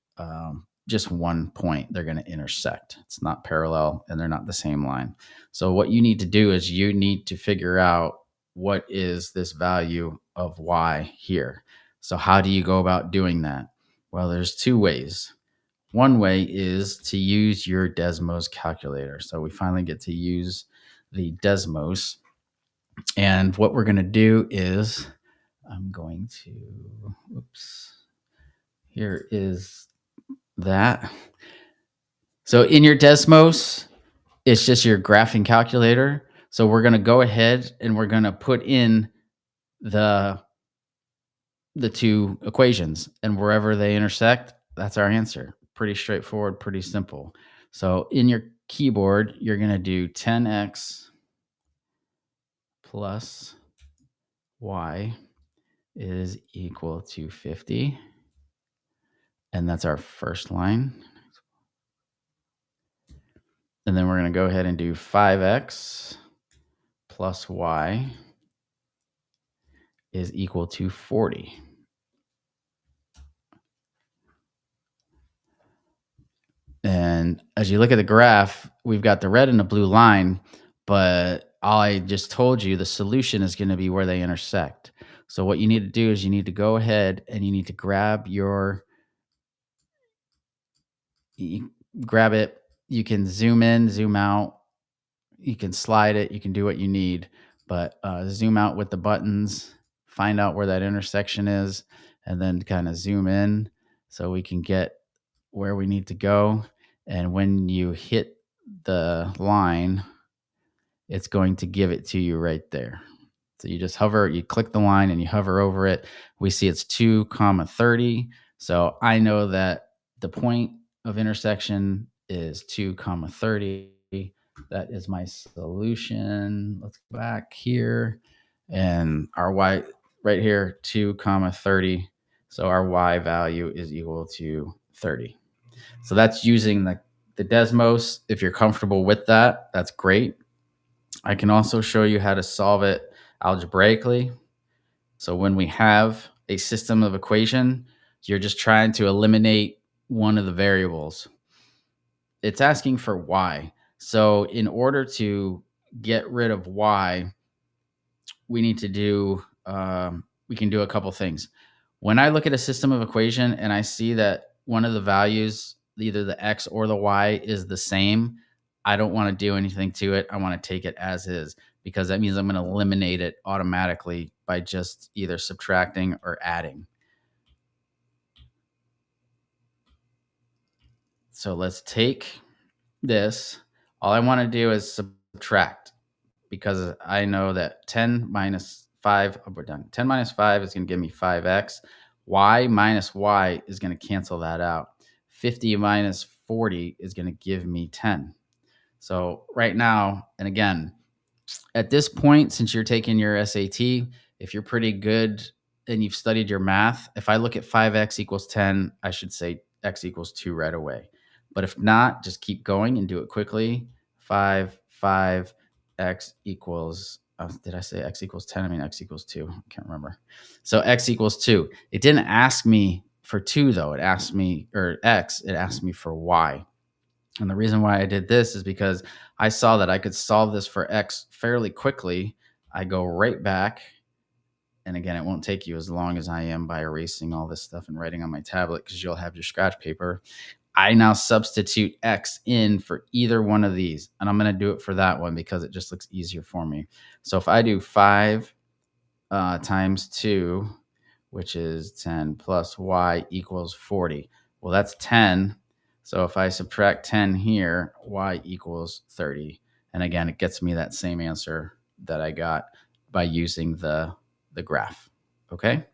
S2: just one point they're going to intersect. It's not parallel, and they're not the same line. So what you need to do is you need to figure out what is this value of y here. So how do you go about doing that? Well, there's 2 ways. One way is to use your Desmos calculator. So we finally get to use the Desmos. And what we're going to do is here is that. So in your Desmos, it's just your graphing calculator. So we're going to go ahead and we're going to put in the 2 equations, and wherever they intersect, that's our answer. Pretty straightforward, pretty simple. So in your keyboard, you're going to do 10x plus y is equal to 50. And that's our first line. And then we're going to go ahead and do 5x plus y is equal to 40. And as you look at the graph, we've got the red and the blue line, but I just told you the solution is going to be where they intersect. So what you need to do is you need to go ahead and you need to grab it. You can zoom in, zoom out. You can slide it. You can do what you need, but zoom out with the buttons, find out where that intersection is, and then kind of zoom in so we can get where we need to go. And when you hit the line, it's going to give it to you right there. So you just hover, you click the line and you hover over it. We see it's 2, 30. So I know that the point of intersection is 2 comma 30. That is my solution. Let's go back here, and our y right here, 2 comma 30. So our y value is equal to 30. So that's using the Desmos. If you're comfortable with that, that's great. I can also show you how to solve it algebraically. So when we have a system of equation, you're just trying to eliminate one of the variables. It's asking for y. So in order to get rid of y, we need to do we can do a couple things. When I look at a system of equation and I see that one of the values, either the x or the y, is the same, I don't want to do anything to it. I want to take it as is, because that means I'm going to eliminate it automatically by just either subtracting or adding. So let's take this. All I want to do is subtract, because I know that 10 minus 5, we're done. 10 minus 5 is going to give me 5x. Y minus y is going to cancel that out. 50 minus 40 is going to give me 10. So right now, and again, at this point, since you're taking your SAT, if you're pretty good and you've studied your math, if I look at 5x equals 10, I should say x equals 2 right away. But if not, just keep going and do it quickly. 5 x equals, did I say x equals 10? I mean, x equals 2. I can't remember. So x equals 2. It didn't ask me for 2, though. It asked me, or x, it asked me for y. And the reason why I did this is because I saw that I could solve this for x fairly quickly. I go right back. And again, it won't take you as long as I am by erasing all this stuff and writing on my tablet, because you'll have your scratch paper. I now substitute x in for either one of these. And I'm going to do it for that one because it just looks easier for me. So if I do 5 times 2, which is 10, plus y equals 40. Well, that's 10. So if I subtract 10 here, y equals 30. And again, it gets me that same answer that I got by using the graph. Okay?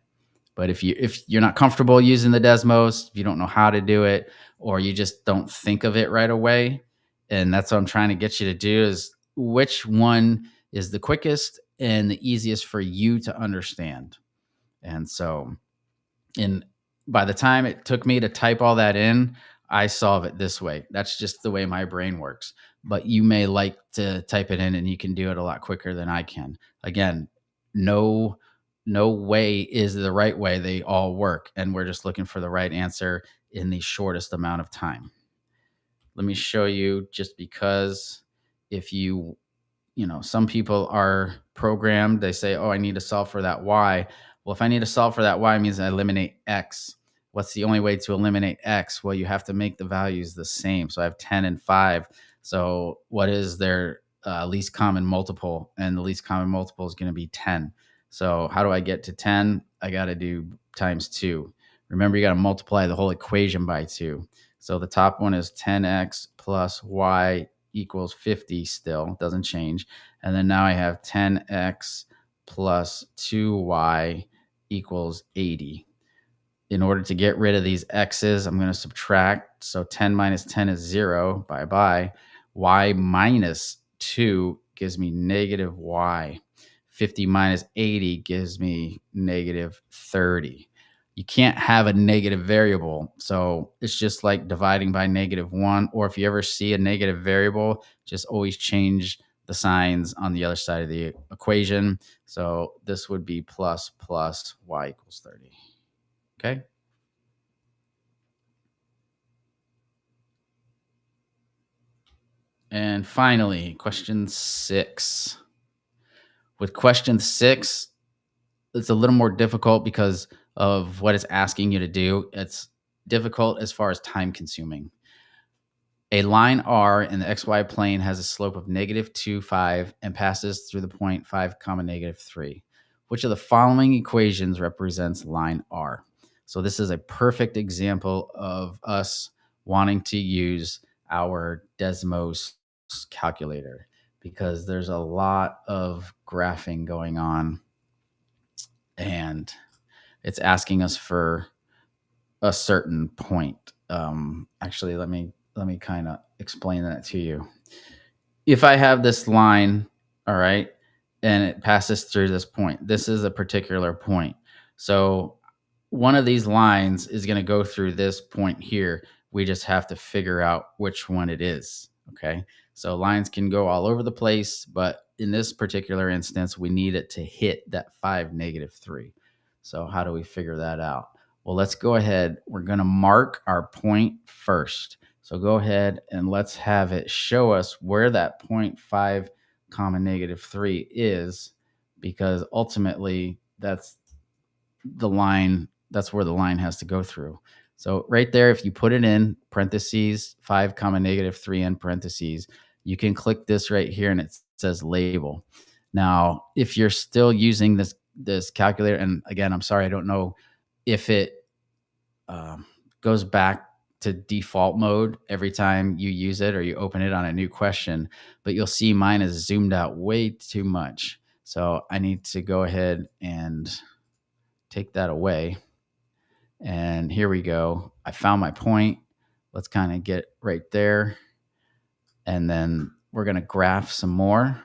S2: But if you're not comfortable using the Desmos, if you don't know how to do it, or you just don't think of it right away, and that's what I'm trying to get you to do, is which one is the quickest and the easiest for you to understand. And so, by the time it took me to type all that in, I solve it this way. That's just the way my brain works. But you may like to type it in and you can do it a lot quicker than I can. Again, no way is the right way. They all work. And we're just looking for the right answer in the shortest amount of time. Let me show you, just because if some people are programmed, they say, oh, I need to solve for that y. Well, if I need to solve for that y, it means I eliminate x. What's the only way to eliminate x? Well, you have to make the values the same. So I have 10 and 5. So what is their least common multiple? And the least common multiple is going to be 10. So how do I get to 10? I got to do times 2. Remember, you got to multiply the whole equation by 2. So the top one is 10x plus y equals 50 still, doesn't change. And then now I have 10x plus 2y equals 80. In order to get rid of these x's, I'm going to subtract. So 10 minus 10 is 0. Bye-bye. Y minus 2 gives me negative y. 50 minus 80 gives me negative 30. You can't have a negative variable. So it's just like dividing by -1. Or if you ever see a negative variable, just always change the signs on the other side of the equation. So this would be plus y equals 30. Okay. And finally, question 6. With question 6, it's a little more difficult because of what it's asking you to do. It's difficult as far as time consuming. A line R in the xy plane has a slope of -2, 5 and passes through the point 5, -3. Which of the following equations represents line R? So this is a perfect example of us wanting to use our Desmos calculator, because there's a lot of graphing going on, and it's asking us for a certain point. Actually, let me kind of explain that to you. If I have this line, all right, and it passes through this point, this is a particular point. So one of these lines is going to go through this point here. We just have to figure out which one it is. Okay. So lines can go all over the place, but in this particular instance, we need it to hit that 5, -3. So how do we figure that out? Well, let's go ahead. We're going to mark our point first. So go ahead and let's have it show us where that 0.5 comma -3 is, because ultimately that's the line, that's where the line has to go through. So right there, if you put it in parentheses, 5 comma -3 in parentheses, you can click this right here and it says label. Now, if you're still using this calculator, and again, I'm sorry, I don't know if it goes back to default mode every time you use it or you open it on a new question, but you'll see mine is zoomed out way too much. So I need to go ahead and take that away. And here we go. I found my point. Let's kind of get right there. And then we're going to graph some more.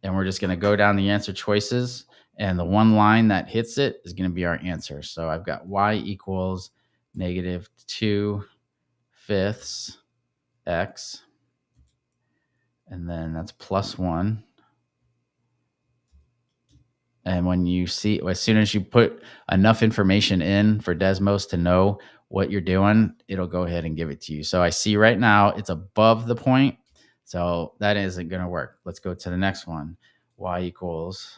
S2: And we're just going to go down the answer choices. And the one line that hits it is going to be our answer. So I've got y equals -2/5 x. And then that's +1. And when you see, as soon as you put enough information in for Desmos to know what you're doing, it'll go ahead and give it to you. So I see right now it's above the point. So that isn't going to work. Let's go to the next one. Y equals,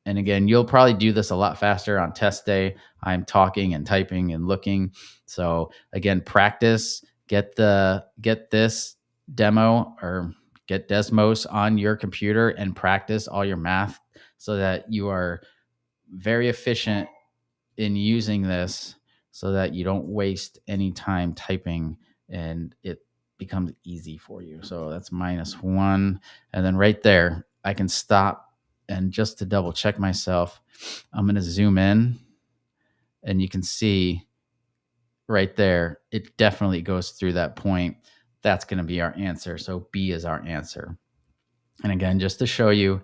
S2: and again, you'll probably do this a lot faster on test day. I'm talking and typing and looking. So again, practice, get this demo or get Desmos on your computer and practice all your math so that you are very efficient in using this so that you don't waste any time typing and it becomes easy for you. So that's -1. And then right there, I can stop. And just to double check myself, I'm going to zoom in and you can see right there, it definitely goes through that point. That's going to be our answer. So B is our answer. And again, just to show you,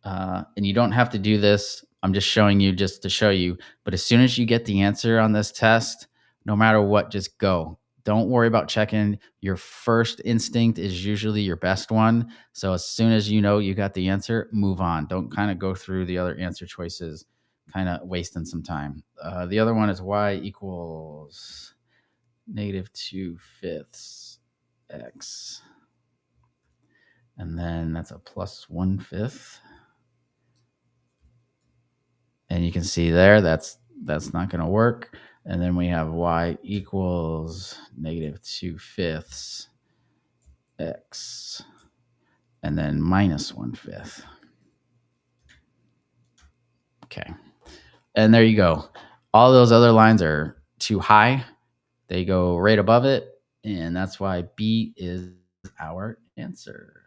S2: and you don't have to do this. I'm just showing you just to show you. But as soon as you get the answer on this test, no matter what, just go. Don't worry about checking. Your first instinct is usually your best one. So as soon as you know you got the answer, move on. Don't kind of go through the other answer choices, kind of wasting some time. The other one is y equals -2/5 x. And then that's a +1/5. And you can see there, that's not going to work. And then we have y equals -2/5 x. And then -1/5. Okay. And there you go. All those other lines are too high. They go right above it. And that's why B is our answer.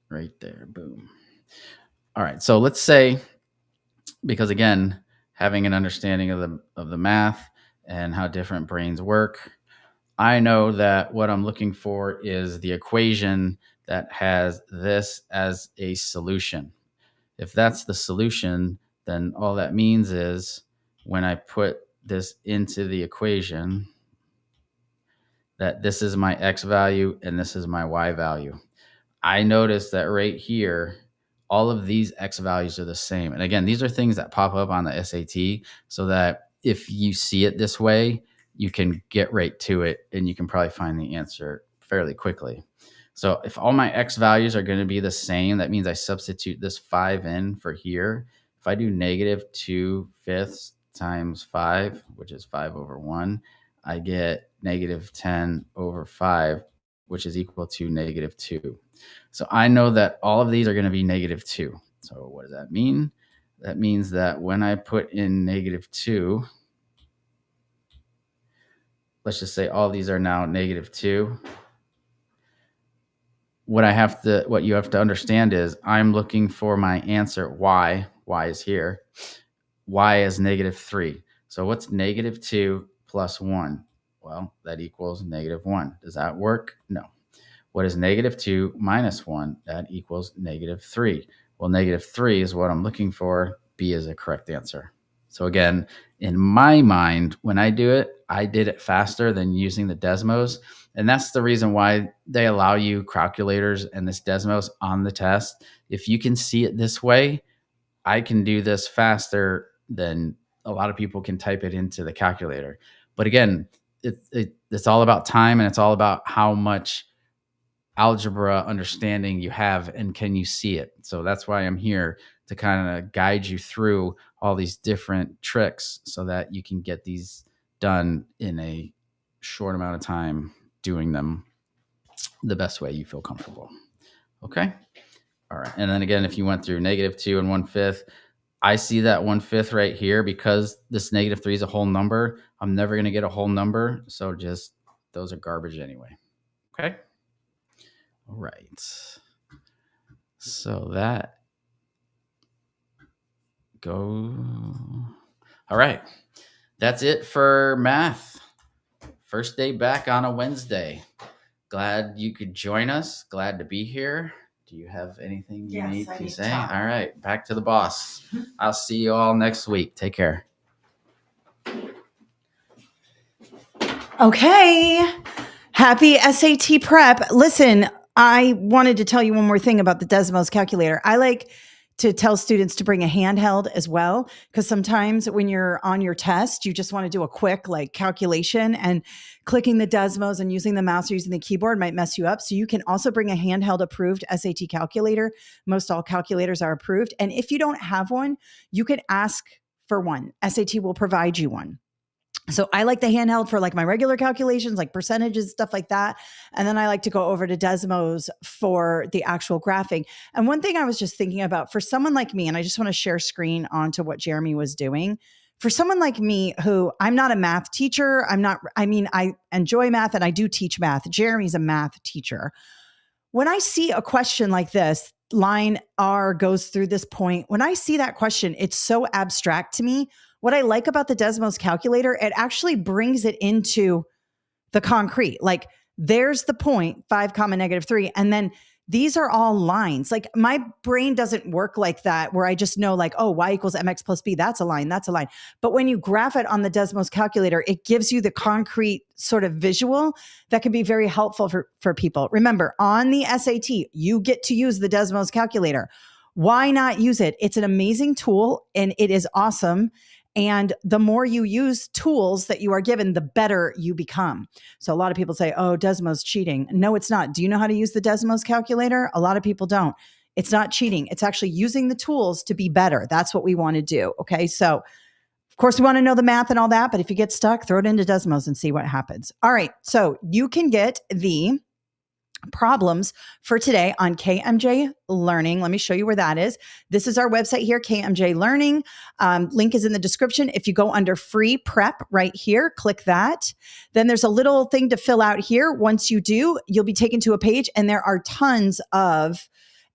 S2: Right there. Boom. All right. So let's say, because again, having an understanding of the math and how different brains work, I know that what I'm looking for is the equation that has this as a solution. If that's the solution, then all that means is when I put this into the equation, that this is my x value and this is my y value. I noticed that right here, all of these x values are the same. And again, these are things that pop up on the SAT so that if you see it this way, you can get right to it and you can probably find the answer fairly quickly. So if all my x values are going to be the same, that means I substitute this 5 in for here. If I do -2/5 times 5, which is 5/1, I get -10/5, which is equal to -2. So I know that all of these are going to be -2. So what does that mean? That means that when I put in -2, let's just say all these are now -2. What you have to understand is I'm looking for my answer y is here. Y is -3. So what's negative 2 plus 1? Well, that equals negative 1. Does that work? No. What is negative 2 minus 1? That equals negative 3. Well, negative 3 is what I'm looking for. B is a correct answer. So again, in my mind, when I do it, I did it faster than using the Desmos. And that's the reason why they allow you calculators and this Desmos on the test. If you can see it this way, I can do this faster than a lot of people can type it into the calculator. But again, it's all about time, and it's all about how much algebra understanding you have and can you see it. So that's why I'm here, to kind of guide you through all these different tricks so that you can get these done in a short amount of time, doing them the best way you feel comfortable. Okay. All right. And then again, if you went through negative 2 and 1/5, I see that 1/5 right here, because this negative 3 is a whole number. I'm never going to get a whole number. So just, those are garbage anyway. Okay. All right. So that go. All right. That's it for math. First day back on a Wednesday. Glad you could join us. Glad to be here. Do you have anything you need to say? All right. Back to the boss. I'll see you all next week. Take care.
S1: Okay. Happy SAT prep. Listen, I wanted to tell you one more thing about the Desmos calculator. I like to tell students to bring a handheld as well, because sometimes when you're on your test, you just want to do a quick like calculation, and clicking the Desmos and using the mouse or using the keyboard might mess you up. So you can also bring a handheld approved SAT calculator. Most all calculators are approved. And if you don't have one, you could ask for one. SAT will provide you one. So I like the handheld for like my regular calculations, like percentages, stuff like that. And then I like to go over to Desmos for the actual graphing. And one thing I was just thinking about for someone like me, and I just want to share screen onto what Jeremy was doing. For someone like me, who I'm not a math teacher, I enjoy math and I do teach math. Jeremy's a math teacher. When I see a question like this, line R goes through this point, when I see that question, it's so abstract to me. What I like about the Desmos calculator, it actually brings it into the concrete. Like there's the point, 5 comma negative 3. And then these are all lines. Like my brain doesn't work like that, where I just know like, oh, y equals mx plus b. That's a line. That's a line. But when you graph it on the Desmos calculator, it gives you the concrete sort of visual that can be very helpful for people. Remember, on the SAT, you get to use the Desmos calculator. Why not use it? It's an amazing tool and it is awesome. And the more you use tools that you are given, the better you become. So a lot of people say, oh, Desmos cheating. No, it's not. Do you know how to use the Desmos calculator? A lot of people don't. It's not cheating. It's actually using the tools to be better. That's what we want to do. Okay. So of course we want to know the math and all that, but if you get stuck, throw it into Desmos and see what happens. All right. So you can get the problems for today on KMJ Learning. Let me show you where that is. This is our website here, KMJ Learning. Link is in the description. If you go under free prep right here, click that. Then there's a little thing to fill out here. Once you do, you'll be taken to a page and there are tons of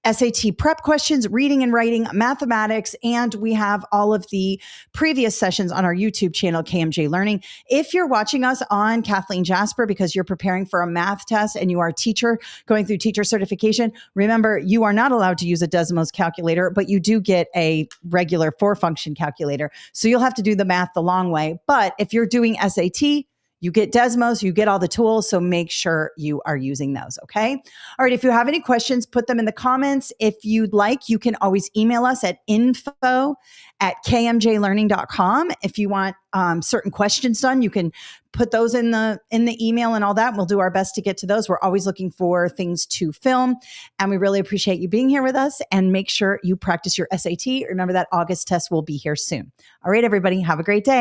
S1: SAT prep questions, reading and writing, mathematics, and we have all of the previous sessions on our YouTube channel, KMJ Learning. If you're watching us on Kathleen Jasper because you're preparing for a math test and you are a teacher going through teacher certification, remember, you are not allowed to use a Desmos calculator, but you do get a regular 4-function calculator. So you'll have to do the math the long way. But if you're doing SAT, you get Desmos, you get all the tools, so make sure you are using those, okay? All right, if you have any questions, put them in the comments. If you'd like, you can always email us at info@kmjlearning.com. If you want certain questions done, you can put those in the email and all that. We'll do our best to get to those. We're always looking for things to film, and we really appreciate you being here with us, and make sure you practice your SAT. Remember that August test will be here soon. All right, everybody, have a great day.